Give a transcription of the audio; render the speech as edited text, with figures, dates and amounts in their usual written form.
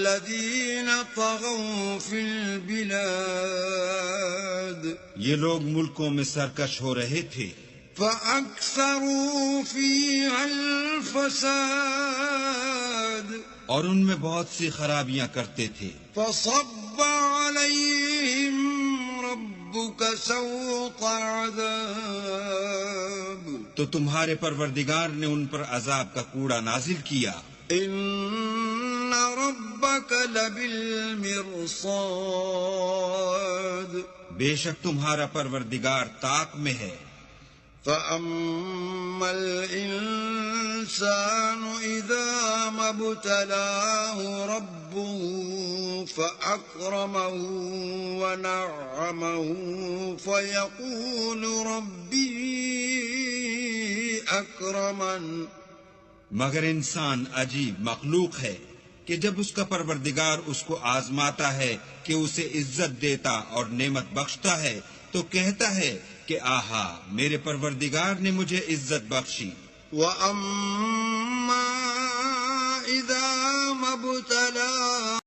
الذين طغوا في البلاد یہ لوگ ملکوں میں سرکش ہو رہے تھے، فأكثروا فيها الفساد اور ان میں بہت سی خرابیاں کرتے تھے، فصب عليهم ربك سوط عذاب تو تمہارے پروردگار نے ان پر عذاب کا کوڑا نازل کیا۔ ان ربك لبالمرصاد بے شک تمہارا پروردگار طاق میں ہے۔ فأما الإنسان إذا ما ابتلاه ربه فأكرمه ونعمه فيقول ربي أكرمن، مگر انسان عجیب مخلوق ہے کہ جب اس کا پروردگار اس کو آزماتا ہے کہ اسے عزت دیتا اور نعمت بخشتا ہے تو کہتا ہے کہ آہا میرے پروردگار نے مجھے عزت بخشی۔ وَأَمَّا إِذَا مَا ابْتَلَاهُ